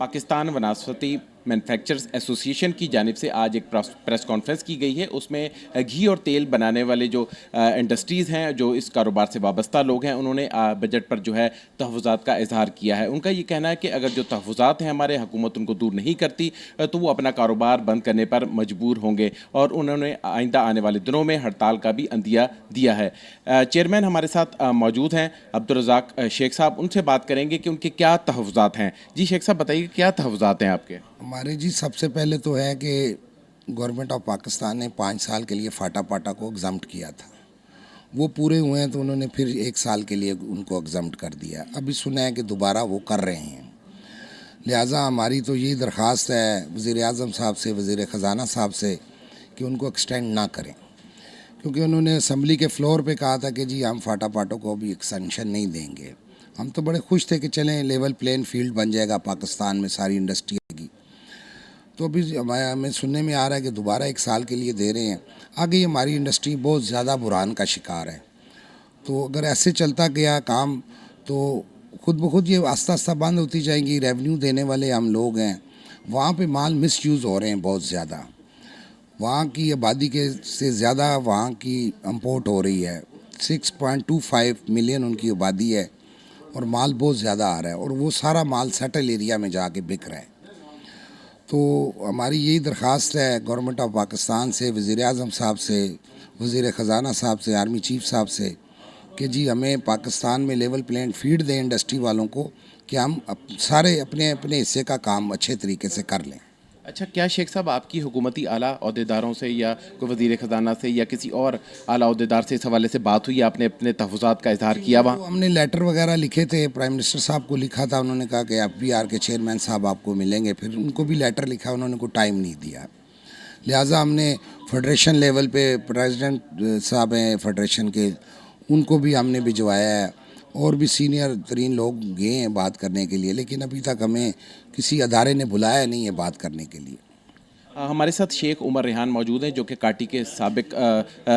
पाकिस्तान वनस्पति manufacturers association की जानिब से आज एक प्रेस कॉन्फ्रेंस की गई है। उसमें घी और तेल बनाने वाले जो इंडस्ट्रीज़ हैं, जो इस कारोबार से वाबस्ता लोग हैं, उन्होंने बजट पर जो है तहफ़्फ़ुज़ात का इजहार किया है। उनका ये कहना है कि अगर जो तहफ़्फ़ुज़ात हैं हमारे, हुकूमत उनको दूर नहीं करती तो वो अपना कारोबार बंद करने पर मजबूर होंगे, और उन्होंने आइंदा आने वाले दिनों में हड़ताल का भी अंदिया दिया है। चेयरमैन हमारे साथ मौजूद हैं अब्दुल रज़ाक शेख साहब, उनसे बात करेंगे कि उनके क्या तहफ़्फ़ुज़ात हैं। जी शेख साहब बताइए, क्या तहफ़्फ़ुज़ात हैं आपके? हमारे जी सबसे पहले तो है कि गवर्नमेंट ऑफ पाकिस्तान ने 5 साल के लिए फाटा पाटा को एग्ज़म्प्ट किया था। वो पूरे हुए हैं तो उन्होंने फिर 1 साल के लिए उनको एग्ज़म्प्ट कर दिया। अभी सुना है कि दोबारा वो कर रहे हैं। लिहाजा हमारी तो यही दरख्वास्त है वज़ीर-ए-आज़म साहब से, वज़ीर ख़ज़ाना साहब से, कि उनको एक्सटेंड ना करें, क्योंकि उन्होंने असम्बली के फ्लोर पे कहा था कि जी हम फाटा पाटों को अभी एक्सटेंशन नहीं देंगे। हम तो बड़े खुश थे कि चलें लेवल प्लेन फील्ड बन जाएगा पाकिस्तान में, सारी इंडस्ट्री आएगी। तो अभी हमें सुनने में आ रहा है कि दोबारा 1 साल के लिए दे रहे हैं। आगे हमारी इंडस्ट्री बहुत ज़्यादा बुरान का शिकार है। तो अगर ऐसे चलता गया काम तो खुद ब खुद ये आस्ता आस्ता बंद होती जाएंगी। रेवेन्यू देने वाले हम लोग हैं, वहाँ पे माल मिस यूज़ हो रहे हैं बहुत ज़्यादा। वहाँ की आबादी के से ज़्यादा वहाँ की इंपोर्ट हो रही है। 6.25 मिलियन उनकी आबादी है और माल बहुत ज़्यादा आ रहा है, और वो सारा माल सेटल एरिया में जाके बिक रहा है। तो हमारी यही दरख्वास्त है गवर्नमेंट ऑफ पाकिस्तान से, वज़ीर-ए-आज़म साहब से, वज़ीर ख़ज़ाना साहब से, आर्मी चीफ साहब से, कि जी हमें पाकिस्तान में लेवल प्लेइंग फील्ड दें इंडस्ट्री वालों को, कि हम सारे अपने अपने हिस्से का काम अच्छे तरीके से कर लें। अच्छा, क्या शेख साहब आपकी हुकूमती आला अहदेदारों से या कोई वज़ीर ख़ज़ाना से या किसी और आला अहदेदार से इस हवाले से बात हुई? आपने अपने तहफ़्फ़ुज़ात का इजहार किया वहाँ? तो हमने लेटर वगैरह लिखे थे, प्राइम मिनिस्टर साहब को लिखा था, उन्होंने कहा कि FBR के चेयरमैन साहब आपको मिलेंगे। फिर उनको भी लेटर लिखा, उन्होंने कोई टाइम नहीं दिया। लिहाजा हमने फेडरेशन लेवल पे प्रेसिडेंट साहब हैं फेडरेशन के, उनको भी हमने भिजवाया है, और भी सीनियर तरीन लोग गए हैं बात करने के लिए, लेकिन अभी तक हमें किसी अदारे ने बुलाया नहीं है बात करने के लिए। हमारे साथ शेख उमर रेहान मौजूद हैं, जो कि काटी के साबिक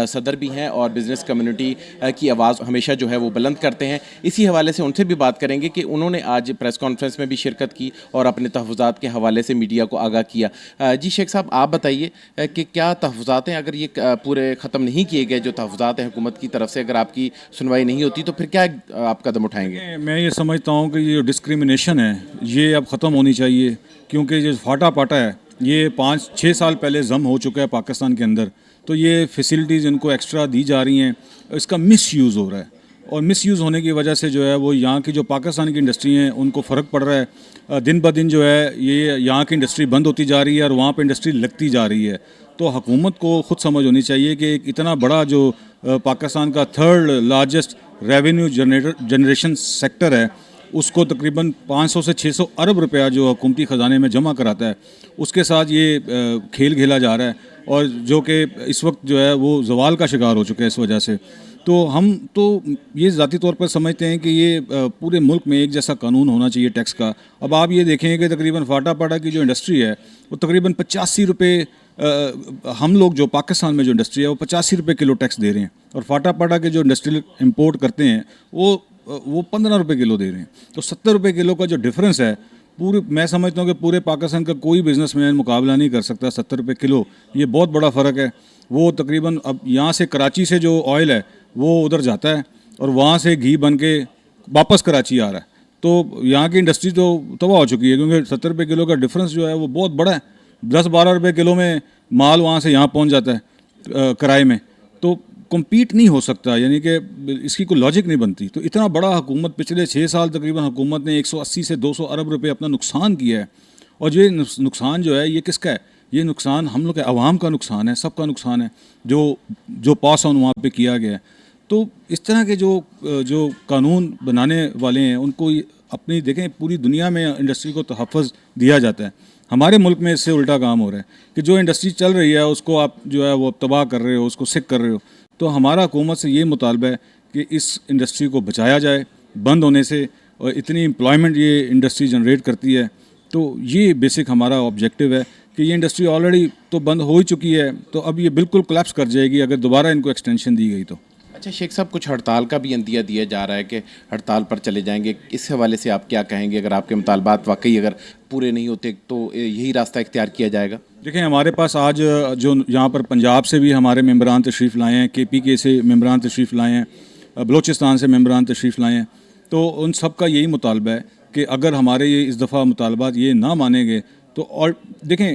सदर भी हैं और बिज़नेस कम्युनिटी की आवाज़ हमेशा जो है वो बुलंद करते हैं। इसी हवाले से उनसे भी बात करेंगे कि उन्होंने आज प्रेस कॉन्फ्रेंस में भी शिरकत की और अपने तहफ़्फ़ुज़ात के हवाले से मीडिया को आगाह किया। जी शेख साहब, आप बताइए कि क्या तहफ़्फ़ुज़ात हैं? अगर ये पूरे ख़त्म नहीं किए गए जो तहफ़्फ़ुज़ात हैं हुकूमत की तरफ से, अगर आपकी सुनवाई नहीं होती तो फिर क्या आप कदम उठाएँगे? मैं ये समझता हूँ कि ये डिस्क्रिमिनेशन है ये अब ख़त्म होनी चाहिए, क्योंकि जो फाटा पाटा है ये 5-6 साल पहले ज़म हो चुका है पाकिस्तान के अंदर। तो ये फैसिलिटीज़ इनको एक्स्ट्रा दी जा रही हैं, इसका मिस यूज़ हो रहा है, और मिस यूज़ होने की वजह से जो है वो यहाँ की जो पाकिस्तान की इंडस्ट्री हैं उनको फ़र्क पड़ रहा है। दिन ब दिन जो है ये यहाँ की इंडस्ट्री बंद होती जा रही है और वहाँ पे इंडस्ट्री लगती जा रही है। तो हुकूमत को ख़ुद समझ होनी चाहिए कि एक इतना बड़ा जो पाकिस्तान का 3rd largest revenue generation sector है, उसको तकरीबन 500 से 600 अरब रुपया जो हुकूमती ख़जाने में जमा कराता है, उसके साथ ये खेल खेला जा रहा है, और जो कि इस वक्त जो है वो ज़वाल का शिकार हो चुका है इस वजह से। तो हम तो ये ज़ाती तौर पर समझते हैं कि ये पूरे मुल्क में एक जैसा कानून होना चाहिए टैक्स का। अब आप ये देखेंगे कि तकरीबन फाटा पाटा की जो इंडस्ट्री है वो तकरीबन 85 रुपये, हम लोग जो पाकिस्तान में जो इंडस्ट्री है वो 85 रुपये किलो टैक्स दे रहे हैं, और फाटा पाटा के जो इंडस्ट्रियल इंपोर्ट करते हैं वो 15 रुपये किलो दे रहे हैं। तो 70 रुपये किलो का जो डिफरेंस है, पूरे मैं समझता हूँ कि पूरे पाकिस्तान का कोई बिजनेसमैन मुकाबला नहीं कर सकता 70 रुपये किलो। ये बहुत बड़ा फ़र्क है। वो तकरीबन अब यहाँ से कराची से जो ऑयल है वो उधर जाता है और वहाँ से घी बन के वापस कराची आ रहा है। तो यहाँ की इंडस्ट्री तो तबाह हो चुकी है, क्योंकि 70 रुपये किलो का डिफरेंस जो है वो बहुत बड़ा है। 10-12 रुपये किलो में माल वहाँ से यहाँ पहुँच जाता है किराए में, तो कम्पीट नहीं हो सकता, यानी कि इसकी कोई लॉजिक नहीं बनती। तो इतना बड़ा हुकूमत पिछले 6 साल तकरीबन हुकूमत ने 180 से 200 अरब रुपए अपना नुकसान किया है, और ये नुकसान जो है ये किसका है? ये नुकसान हम लोग के आवाम का नुकसान है, सबका नुकसान है जो पास ऑन वहाँ पे किया गया है। तो इस तरह के जो कानून बनाने वाले हैं उनको अपनी देखें, पूरी दुनिया में इंडस्ट्री को तहफ़्फ़ुज़ दिया जाता है, हमारे मुल्क में इससे उल्टा काम हो रहा है कि जो इंडस्ट्री चल रही है उसको आप जो है वो तबाह कर रहे हो, उसको सिक कर रहे हो। तो हमारा हुकूमत से ये मुतालबा है कि इस इंडस्ट्री को बचाया जाए बंद होने से, और इतनी एम्प्लॉयमेंट ये इंडस्ट्री जनरेट करती है। तो ये बेसिक हमारा ऑब्जेक्टिव है कि ये इंडस्ट्री ऑलरेडी तो बंद हो ही चुकी है, तो अब ये बिल्कुल कोलैप्स कर जाएगी अगर दोबारा इनको एक्सटेंशन दी गई तो। اچھا شیخ صاحب، کچھ ہڑتال کا بھی عندیہ دیا جا رہا ہے کہ ہڑتال پر چلے جائیں گے، اس حوالے سے آپ کیا کہیں گے؟ اگر آپ کے مطالبات واقعی اگر پورے نہیں ہوتے تو یہی راستہ اختیار کیا جائے گا؟ دیکھیں ہمارے پاس آج جو یہاں پر پنجاب سے بھی ہمارے ممبران تشریف لائے ہیں، KPK سے ممبران تشریف لائے ہیں، بلوچستان سے ممبران تشریف لائے ہیں، تو ان سب کا یہی مطالبہ ہے کہ اگر ہمارے یہ اس دفعہ مطالبات یہ نہ مانیں گے تو، اور دیکھیں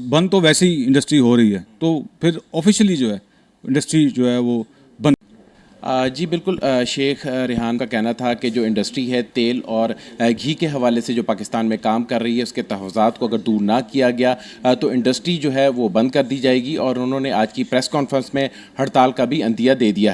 بند تو ویسے ہی انڈسٹری ہو رہی ہے، تو پھر آفیشلی جو ہے انڈسٹری جو ہے وہ بند. جی بالکل، شیخ ریحان کا کہنا تھا کہ جو انڈسٹری ہے تیل اور گھی کے حوالے سے جو پاکستان میں کام کر رہی ہے، اس کے تحفظات کو اگر دور نہ کیا گیا تو انڈسٹری جو ہے وہ بند کر دی جائے گی، اور انہوں نے آج کی پریس کانفرنس میں ہڑتال کا بھی عندیہ دے دیا ہے.